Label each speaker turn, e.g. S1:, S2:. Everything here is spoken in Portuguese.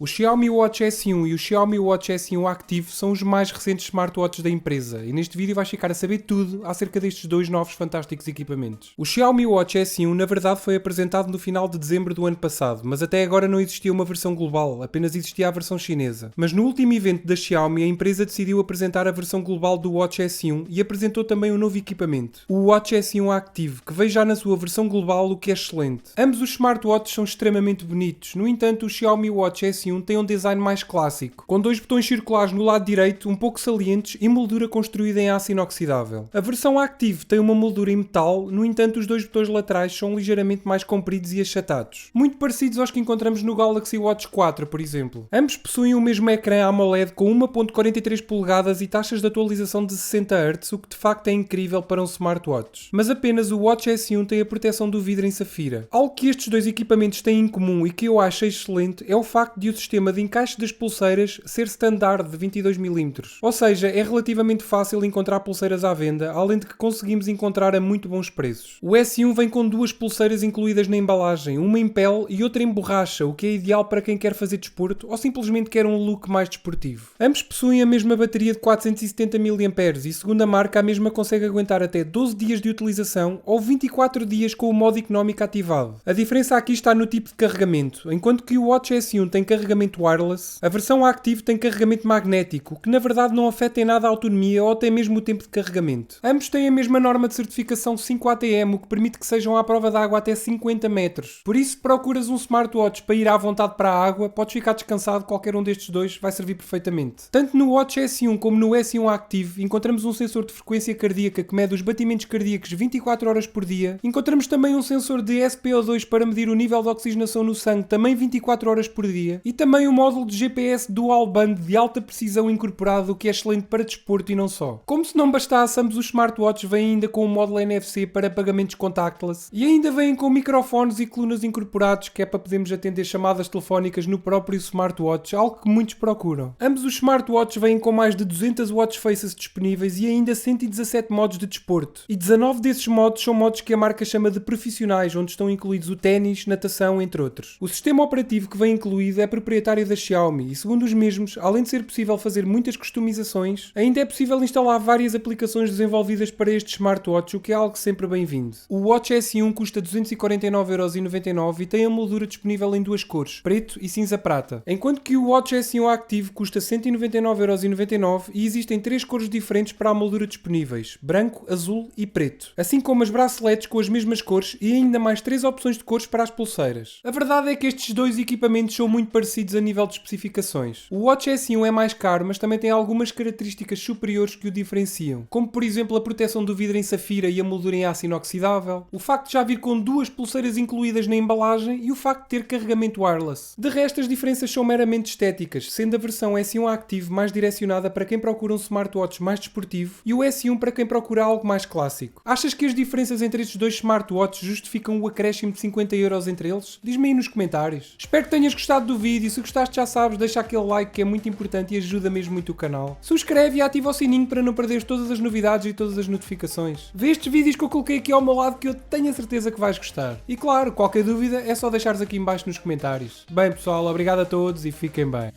S1: O Xiaomi Watch S1 e o Xiaomi Watch S1 Active são os mais recentes smartwatches da empresa e neste vídeo vais ficar a saber tudo acerca destes dois novos fantásticos equipamentos. O Xiaomi Watch S1 na verdade foi apresentado no final de dezembro do ano passado, mas até agora não existia uma versão global, apenas existia a versão chinesa. Mas no último evento da Xiaomi a empresa decidiu apresentar a versão global do Watch S1 e apresentou também um novo equipamento, o Watch S1 Active, que veio já na sua versão global, o que é excelente. Ambos os smartwatches são extremamente bonitos, no entanto o Xiaomi Watch S1 tem um design mais clássico, com dois botões circulares no lado direito, um pouco salientes e moldura construída em aço inoxidável. A versão Active tem uma moldura em metal, no entanto os dois botões laterais são ligeiramente mais compridos e achatados, muito parecidos aos que encontramos no Galaxy Watch 4, por exemplo. Ambos possuem o mesmo ecrã AMOLED com 1.43 polegadas e taxas de atualização de 60 Hz, o que de facto é incrível para um smartwatch. Mas apenas o Watch S1 tem a proteção do vidro em safira. Algo que estes dois equipamentos têm em comum e que eu acho excelente é o facto de o sistema de encaixe das pulseiras ser standard de 22mm. Ou seja, é relativamente fácil encontrar pulseiras à venda, além de que conseguimos encontrar a muito bons preços. O S1 vem com duas pulseiras incluídas na embalagem, uma em pele e outra em borracha, o que é ideal para quem quer fazer desporto ou simplesmente quer um look mais desportivo. Ambos possuem a mesma bateria de 470 mAh e, segundo a marca, a mesma consegue aguentar até 12 dias de utilização ou 24 dias com o modo económico ativado. A diferença aqui está no tipo de carregamento. Enquanto que o Watch S1 tem carregamento wireless, a versão Active tem carregamento magnético, que na verdade não afeta em nada a autonomia ou até mesmo o tempo de carregamento. Ambos têm a mesma norma de certificação 5ATM, o que permite que sejam à prova d'água até 50 metros. Por isso, se procuras um smartwatch para ir à vontade para a água, podes ficar descansado, qualquer um destes dois vai servir perfeitamente. Tanto no Watch S1 como no S1 Active encontramos um sensor de frequência cardíaca que mede os batimentos cardíacos 24 horas por dia. Encontramos também um sensor de SpO2 para medir o nível de oxigenação no sangue, também 24 horas por dia. E também um módulo de GPS Dual Band de alta precisão incorporado, o que é excelente para desporto e não só. Como se não bastasse, ambos os smartwatches vêm ainda com um módulo NFC para pagamentos contactless e ainda vêm com microfones e colunas incorporados, que é para podermos atender chamadas telefónicas no próprio smartwatch, algo que muitos procuram. Ambos os smartwatches vêm com mais de 200 watch faces disponíveis e ainda 117 modos de desporto. E 19 desses modos são modos que a marca chama de profissionais, onde estão incluídos o ténis, natação, entre outros. O sistema operativo que vem incluído é proprietário da Xiaomi e, segundo os mesmos, além de ser possível fazer muitas customizações, ainda é possível instalar várias aplicações desenvolvidas para este smartwatch, o que é algo sempre bem-vindo. O Watch S1 custa 249,99€ e tem a moldura disponível em duas cores, preto e cinza prata, enquanto que o Watch S1 Active custa 199,99€ e existem três cores diferentes para a moldura disponíveis, branco, azul e preto, assim como as braceletes com as mesmas cores e ainda mais três opções de cores para as pulseiras. A verdade é que estes dois equipamentos são muito parecidos a nível de especificações. O Watch S1 é mais caro, mas também tem algumas características superiores que o diferenciam, como por exemplo a proteção do vidro em safira e a moldura em aço inoxidável, o facto de já vir com duas pulseiras incluídas na embalagem e o facto de ter carregamento wireless. De resto, as diferenças são meramente estéticas, sendo a versão S1 Active mais direcionada para quem procura um smartwatch mais desportivo e o S1 para quem procura algo mais clássico. Achas que as diferenças entre estes dois smartwatches justificam o acréscimo de 50€ entre eles? Diz-me aí nos comentários. Espero que tenhas gostado do vídeo e se gostaste já sabes, deixa aquele like que é muito importante e ajuda mesmo muito o canal. Subscreve e ativa o sininho para não perderes todas as novidades e todas as notificações. Vê estes vídeos que eu coloquei aqui ao meu lado que eu tenho a certeza que vais gostar. E claro, qualquer dúvida é só deixares aqui em baixo nos comentários. Bem pessoal, obrigado a todos e fiquem bem.